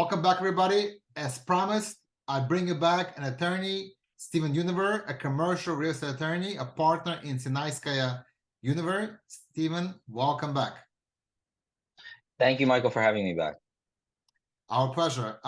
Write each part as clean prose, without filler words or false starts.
Welcome back, everybody. As promised, I bring you back an attorney, Stephen Yuniver, a commercial real estate attorney, a partner in Sinayskaya Yuniver. Stephen, welcome back. Thank you, Michael, for having me back. Our pleasure.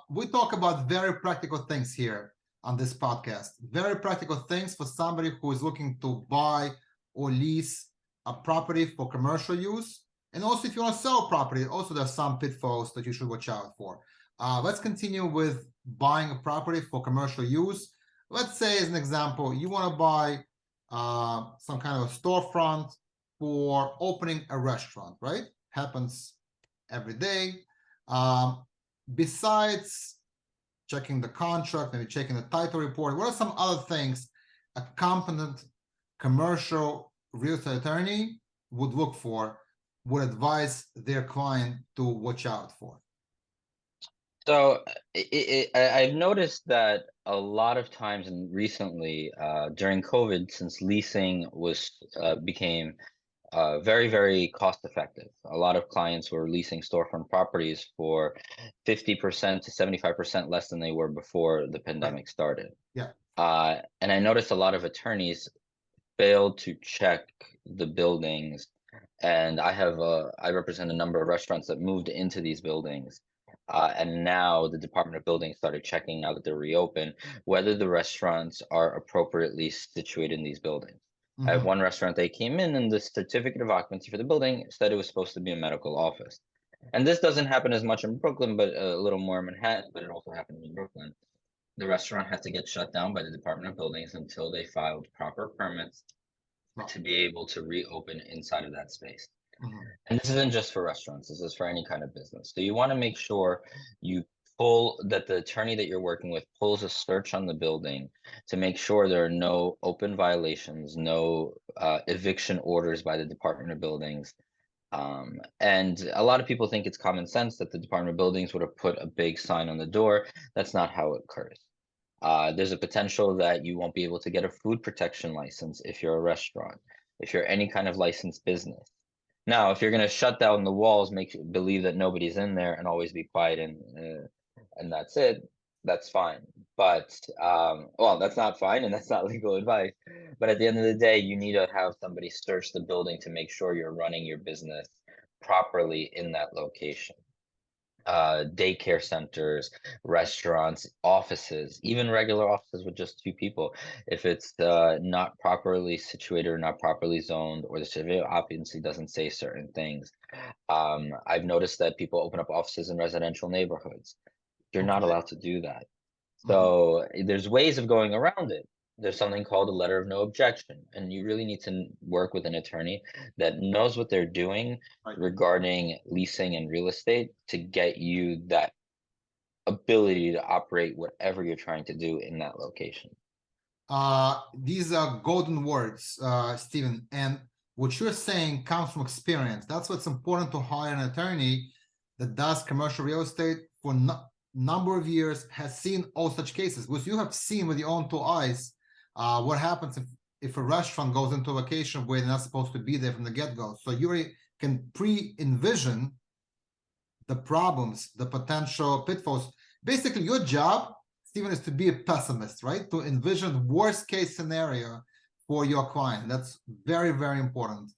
We talk about very practical things here on this podcast. Very practical things for somebody who is looking to buy or lease a property for commercial use. And also, if you want to sell property, also there's some pitfalls that you should watch out for. Let's continue with buying a property for commercial use. Let's say, as an example, you want to buy some kind of a storefront for opening a restaurant, right? Happens every day. Besides checking the contract, maybe checking the title report, what are some other things a competent commercial real estate attorney would look for, would advise their client to watch out for? So I've noticed that a lot of times and recently during COVID, since leasing became very, very cost effective. A lot of clients were leasing storefront properties for 50% to 75% less than they were before the pandemic started. Yeah. And I noticed a lot of attorneys failed to check the buildings. And I represent a number of restaurants that moved into these buildings. And now the Department of Buildings started checking, now that they're reopened, whether the restaurants are appropriately situated in these buildings. I have one restaurant, they came in and the certificate of occupancy for the building said it was supposed to be a medical office. And this doesn't happen as much in Brooklyn, but a little more in Manhattan, but it also happened in Brooklyn. The restaurant had to get shut down by the Department of Buildings until they filed proper permits to be able to reopen inside of that space. And this isn't just for restaurants, this is for any kind of business. So you want to make sure that the attorney that you're working with pulls a search on the building to make sure there are no open violations, no eviction orders by the Department of Buildings. And a lot of people think it's common sense that the Department of Buildings would have put a big sign on the door. That's not how it occurs. There's a potential that you won't be able to get a food protection license if you're a restaurant, if you're any kind of licensed business. Now, if you're going to shut down the walls, believe that nobody's in there and always be quiet and that's it, that's fine. But, well, that's not fine and that's not legal advice. But at the end of the day, you need to have somebody search the building to make sure you're running your business properly in that location. Daycare centers, restaurants, offices, even regular offices with just 2 people. If it's not properly situated or not properly zoned, or the certificate of occupancy doesn't say certain things. I've noticed that people open up offices in residential neighborhoods. You're not allowed to do that. So there's ways of going around it. There's something called a letter of no objection, and you really need to work with an attorney that knows what they're doing regarding leasing and real estate to get you that ability to operate whatever you're trying to do in that location. These are golden words, Stephen, and what you're saying comes from experience. That's what's important to hire an attorney that does commercial real estate for number of years, has seen all such cases, because you have seen with your own 2 eyes what happens if a restaurant goes into a location where they're not supposed to be there from the get-go. So you can pre-envision the problems, the potential pitfalls. Basically, your job, Stephen, is to be a pessimist, right? To envision worst case scenario for your client. That's very, very important.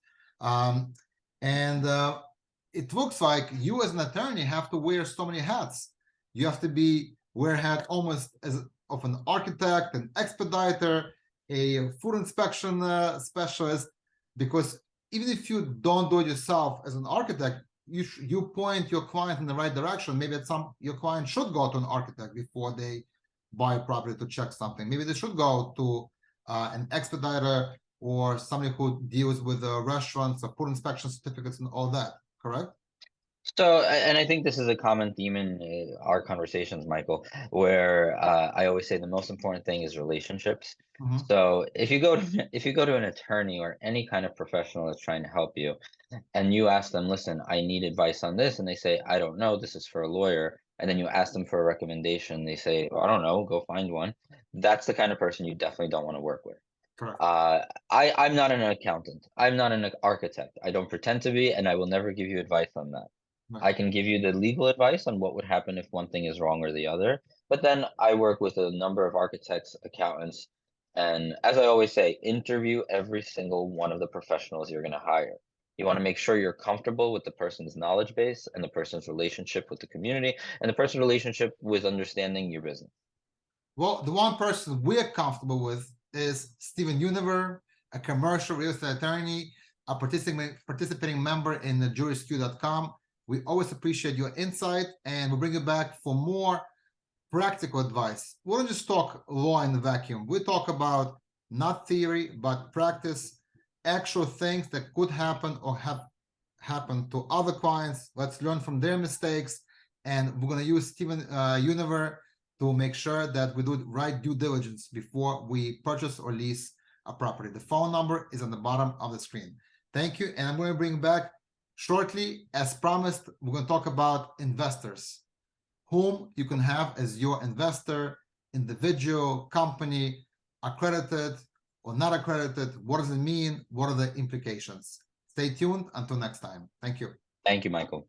It looks like you as an attorney have to wear so many hats. You have to wear a hat almost as of an architect, an expediter, a food inspection specialist, because even if you don't do it yourself as an architect, you point your client in the right direction. Maybe your client should go to an architect before they buy a property to check something. Maybe they should go to an expediter or somebody who deals with restaurants or food inspection certificates and all that, correct? So, and I think this is a common theme in our conversations, Michael, where I always say the most important thing is relationships. So if you go to an attorney or any kind of professional that's trying to help you, and you ask them, listen, I need advice on this, and they say, I don't know, this is for a lawyer, and then you ask them for a recommendation, they say, I don't know, go find one. That's the kind of person you definitely don't want to work with. Correct. I'm not an accountant. I'm not an architect. I don't pretend to be, and I will never give you advice on that. Right. I can give you the legal advice on what would happen if one thing is wrong or the other. But then I work with a number of architects, accountants, and as I always say, interview every single one of the professionals you're going to hire. You want to make sure you're comfortable with the person's knowledge base and the person's relationship with the community and the person's relationship with understanding your business. Well, the one person we're comfortable with is Stephen Yuniver, a commercial real estate attorney, a participating member in the JurisQ.com. We always appreciate your insight, and we'll bring you back for more practical advice. We don't just talk law in the vacuum. We talk about not theory, but practice, actual things that could happen or have happened to other clients. Let's learn from their mistakes, and we're going to use Stephen Yuniver to make sure that we do the right due diligence before we purchase or lease a property. The phone number is on the bottom of the screen. Thank you, and I'm going to bring back shortly, as promised, we're going to talk about investors, whom you can have as your investor, individual, company, accredited or not accredited. What does it mean? What are the implications? Stay tuned until next time. Thank you. Thank you, Michael.